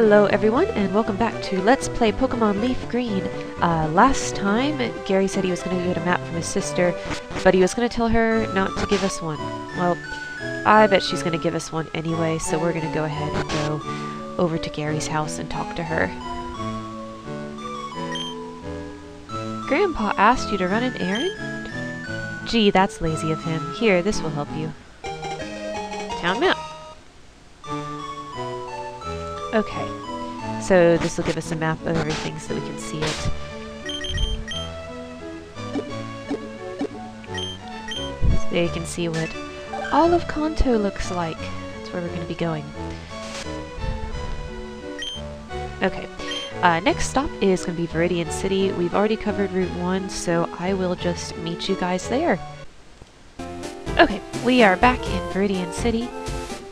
Hello everyone, and welcome back to Let's Play Pokemon Leaf Green. Last time, Gary said he was going to get a map from his sister, but he was going to tell her not to give us one. Well, I bet she's going to give us one anyway, so we're going to go ahead and go over to Gary's house and talk to her. Grandpa asked you to run an errand? Gee, that's lazy of him. Here, this will help you. Town map. Okay, so this will give us a map of everything so that we can see it. So there you can see what all of Kanto looks like. That's where we're going to be going. Okay, next stop is going to be Viridian City. We've already covered Route 1, so I will just meet you guys there. Okay, we are back in Viridian City.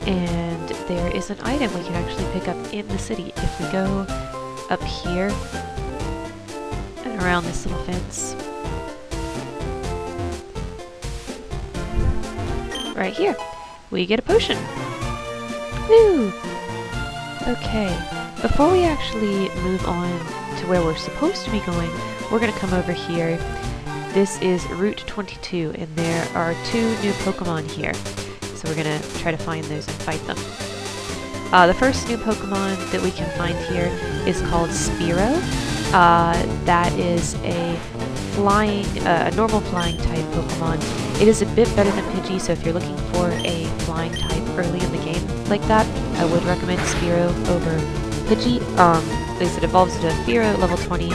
And there is an item we can actually pick up in the city if we go up here and around this little fence. Right here, we get a potion. Woo! Okay, before we actually move on to where we're supposed to be going, we're going to come over here. This is Route 22, and there are 2 new Pokemon here. So we're going to try to find those and fight them. The first new Pokemon that we can find here is called Spearow. That is a normal flying type Pokemon. It is a bit better than Pidgey, so if you're looking for a flying type early in the game like that, I would recommend Spearow over Pidgey. Because it evolves to Fearow level 20,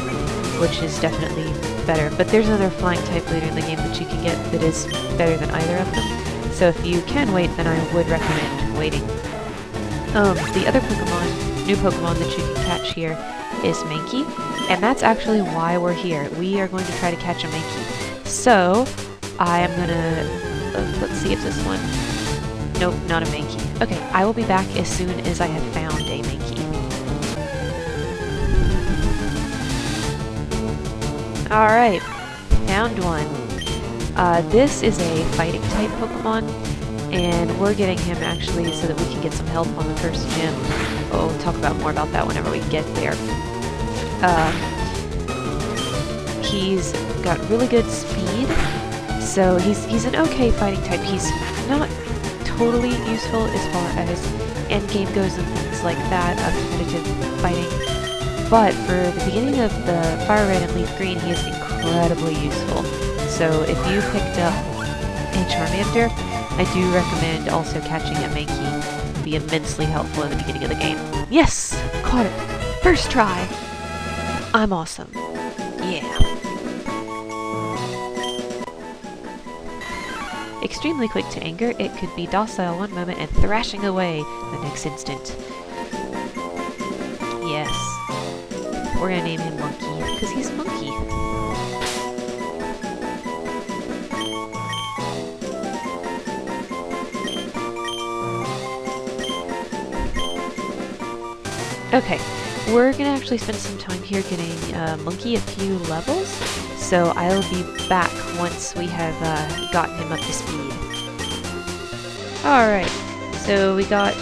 which is definitely better. But there's another flying type later in the game that you can get that is better than either of them. So if you can wait, then I would recommend waiting. The other new Pokemon that you can catch here is Mankey, and that's actually why we're here. We are going to try to catch a Mankey. So, I am gonna... let's see if this one... Nope, not a Mankey. Okay, I will be back as soon as I have found a Mankey. Alright, found one. This is a fighting type Pokemon, and we're getting him actually so that we can get some help on the first gym. We'll talk more about that whenever we get there. He's got really good speed, so he's an okay fighting type. He's not totally useful as far as endgame goes and things like that, competitive fighting. But for the beginning of the Fire Red and Leaf Green, he is incredibly useful. So if you picked up a Charmander, I do recommend also catching a Mankey. It'd be immensely helpful in the beginning of the game. Yes! Caught it! First try! I'm awesome. Yeah. Extremely quick to anger, it could be docile one moment and thrashing away the next instant. Yes. We're gonna name him Monkey, because he's Monkey. Okay, we're gonna actually spend some time here getting Monkey a few levels, so I'll be back once we have gotten him up to speed. Alright, so we got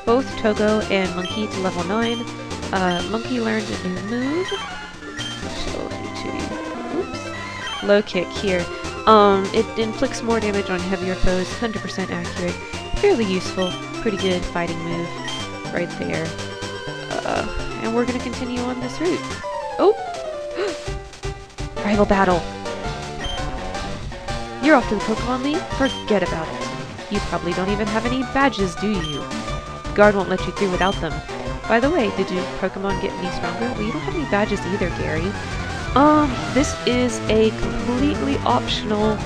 both Togo and Monkey to level 9. Monkey learned a new move. Oops. Low kick here. It inflicts more damage on heavier foes, 100% accurate, fairly useful, pretty good fighting move right there. And we're gonna continue on this route. Oh! Rival battle! You're off to the Pokemon League? Forget about it. You probably don't even have any badges, do you? Guard won't let you through without them. By the way, did your Pokemon get any stronger? Well, you don't have any badges either, Gary. This is a completely optional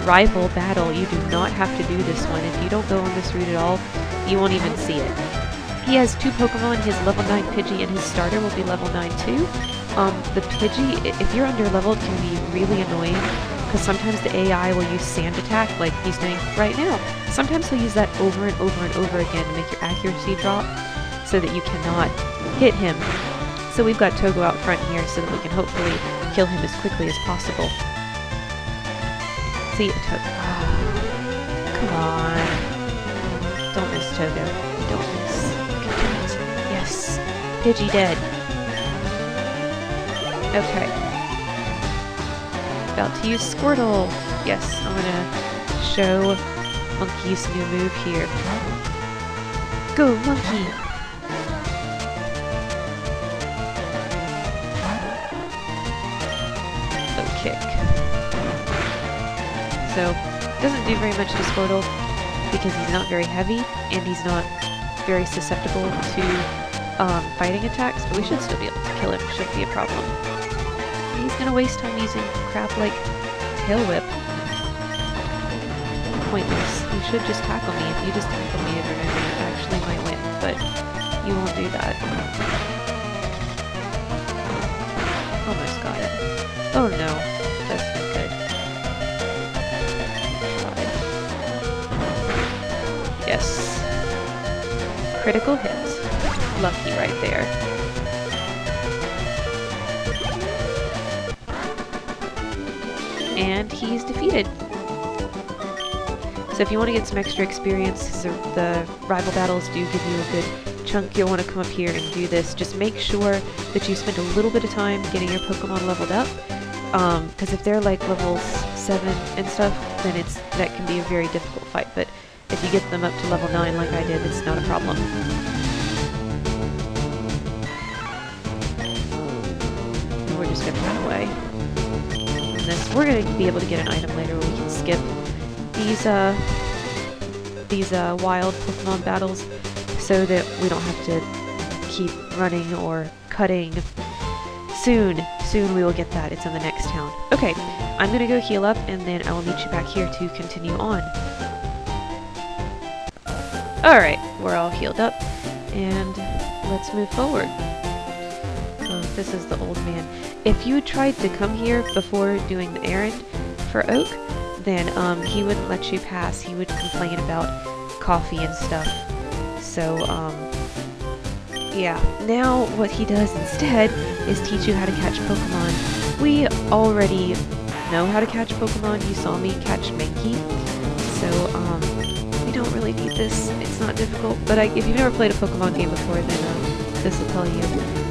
rival battle. You do not have to do this one. If you don't go on this route at all, you won't even see it. He has 2 Pokemon, his level 9 Pidgey and his starter will be level 9 too. The Pidgey, if you're under-leveled, can be really annoying, because sometimes the AI will use Sand Attack, like he's doing right now. Sometimes he'll use that over and over and over again to make your accuracy drop, so that you cannot hit him. So we've got Togo out front here, so that we can hopefully kill him as quickly as possible. See, Togo. Oh, come on. Don't miss Togo. Don't miss. You can do it. Yes. Pidgey dead. Okay. About to use Squirtle. Yes, I'm gonna show Monkey's new move here. Go, Monkey! Oh, kick. So, doesn't do very much to Squirtle because he's not very heavy and he's not very susceptible to fighting attacks, but we should still be able to kill him. Shouldn't be a problem. He's gonna waste time using crap like Tail Whip. Pointless. You should just tackle me. If you just tackle me over and over, you actually might win, but you won't do that. Almost got it. Oh no, that's not good. Tried. Yes. Critical hit. Lucky right there. And he's defeated. So if you want to get some extra experience, the rival battles do give you a good chunk. You'll want to come up here and do this. Just make sure that you spend a little bit of time getting your Pokemon leveled up. Because if they're like levels 7 and stuff, then that can be a very difficult fight. But if you get them up to level 9 like I did, it's not a problem. And we're just going to run away. We're going to be able to get an item later where we can skip these wild Pokemon battles so that we don't have to keep running or cutting. Soon we will get that. It's in the next town. Okay, I'm going to go heal up and then I will meet you back here to continue on. Alright, we're all healed up and let's move forward. Oh, this is the old man. If you tried to come here before doing the errand for Oak, then he wouldn't let you pass. He would complain about coffee and stuff. So, yeah. Now what he does instead is teach you how to catch Pokemon. We already know how to catch Pokemon. You saw me catch Mankey. So, we don't really need this. It's not difficult. But if you've never played a Pokemon game before, then this will tell you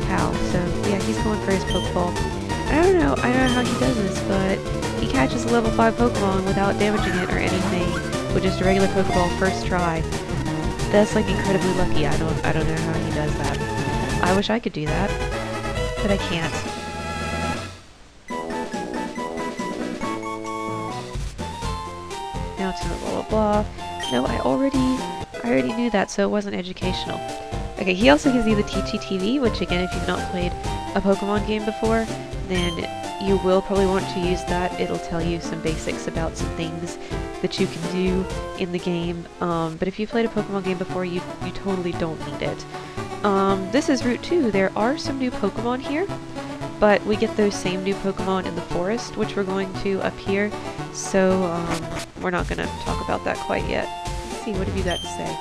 how. So, yeah, he's going for his Pokeball. I don't know how he does this, but he catches a level 5 Pokemon without damaging it or anything with just a regular Pokeball first try. That's like incredibly lucky. I don't know how he does that. I wish I could do that, but I can't. Now to blah blah blah. No, I already knew that, so it wasn't educational. Okay, he also gives you the TTTV, which again, if you've not played a Pokemon game before, then you will probably want to use that. It'll tell you some basics about some things that you can do in the game. But if you've played a Pokemon game before, you totally don't need it. This is Route 2. There are some new Pokemon here, but we get those same new Pokemon in the forest, which we're going to up here. So we're not going to talk about that quite yet. Let's see, what have you got to say?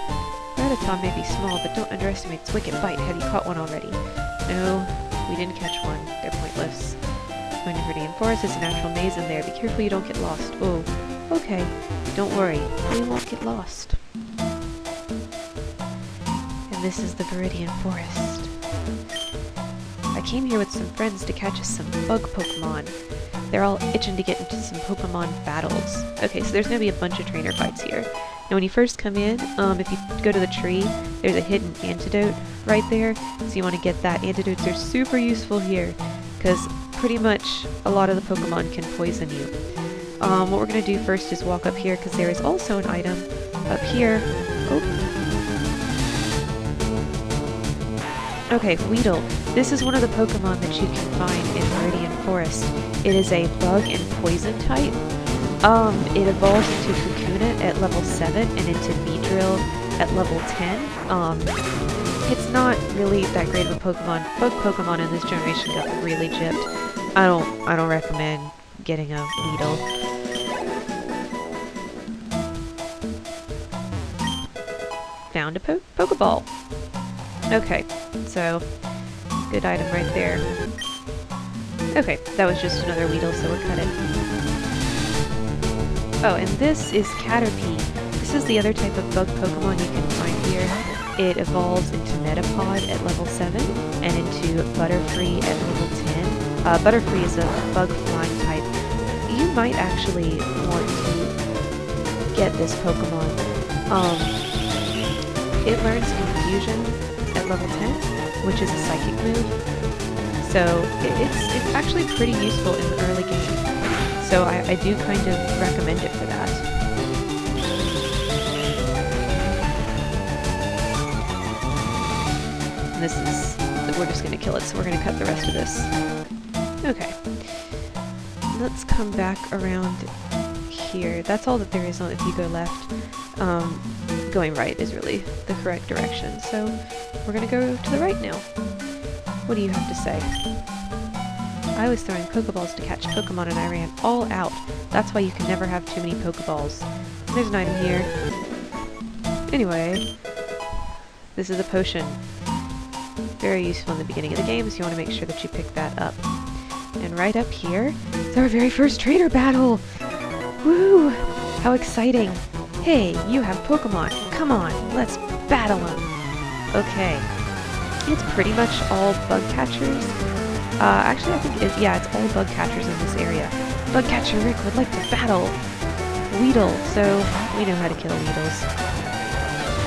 Rattata may be small, but don't underestimate its wicked bite. Have you caught one already? No, we didn't catch one. They're pointless. Going to Viridian Forest, there's a natural maze in there. Be careful you don't get lost. Oh, okay. Don't worry. We won't get lost. And this is the Viridian Forest. I came here with some friends to catch us some bug Pokemon. They're all itching to get into some Pokemon battles. Okay, so there's going to be a bunch of trainer fights here. Now when you first come in, if you go to the tree, there's a hidden antidote right there. So you want to get that. Antidotes are super useful here, because pretty much a lot of the Pokemon can poison you. What we're going to do first is walk up here, because there is also an item up here. Oh. Okay, Weedle. This is one of the Pokemon that you can find in Viridian Forest. It is a bug and poison type. It evolves into Kakuna at level 7 and into Beedrill at level 10. It's not really that great of a Pokemon. Bug Pokemon in this generation got really gypped. I don't recommend getting a Weedle. Found a Pokeball. Okay, so good item right there. Okay, that was just another Weedle, so we'll cut it. Oh, and this is Caterpie. This is the other type of bug Pokemon you can find here. it evolves into Metapod at level 7 and into Butterfree at level 10. Butterfree is a bug flying type. You might actually want to get this Pokemon. It learns Confusion at level 10, which is a psychic move. So it's actually pretty useful in the early game. So I do kind of recommend it for that. And this is, we're just going to kill it, so we're going to cut the rest of this. Okay. Let's come back around here. That's all that there is on if you go left. Going right is really the correct direction. So we're going to go to the right now. What do you have to say? I was throwing Pokeballs to catch Pokemon and I ran all out. That's why you can never have too many Pokeballs. There's an item here. Anyway, this is a potion. Very useful in the beginning of the game, so you want to make sure that you pick that up. And right up here is our very first trainer battle! Woo! How exciting! Hey, you have Pokemon! Come on, let's battle them! Okay. It's pretty much all bug catchers. Actually, I think it's all bug catchers in this area. Bug catcher Rick would like to battle Weedle, so we know how to kill Weedles.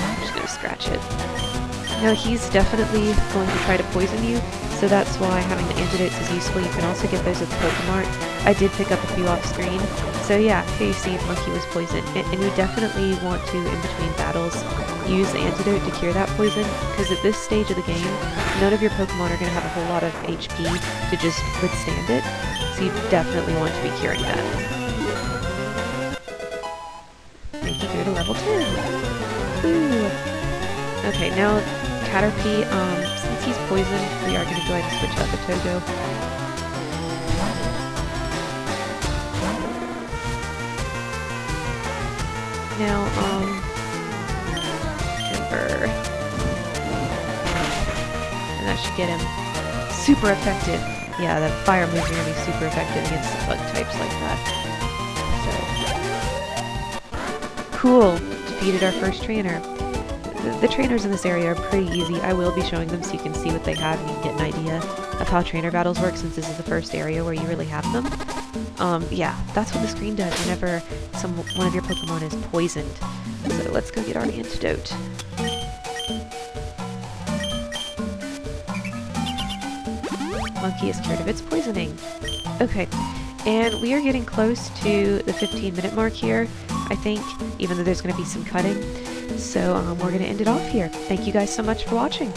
I'm just gonna scratch it. Now he's definitely going to try to poison you, so that's why having the antidotes is useful. You can also get those at the Pokemart. I did pick up a few off screen. So yeah, here you see Monkey was poisoned. And you definitely want to, in between battles, use the antidote to cure that poison, because at this stage of the game, none of your Pokemon are going to have a whole lot of HP to just withstand it, so you definitely want to be curing that. Thank you, go to level 10. Woo! Okay, now Caterpie, since he's poisoned, we are going to go ahead and switch out the Togo. Now, Ember. And that should get him super effective. Yeah, the fire moves are going to be super effective against the bug types like that. So, cool! Defeated our first trainer. The trainers in this area are pretty easy. I will be showing them so you can see what they have and you can get an idea of how trainer battles work, since this is the first area where you really have them. Yeah, that's what the screen does whenever one of your Pokemon is poisoned. So let's go get our antidote. Monkey is cured of its poisoning. Okay, and we are getting close to the 15-minute mark here, I think, even though there's going to be some cutting. So we're going to end it off here. Thank you guys so much for watching.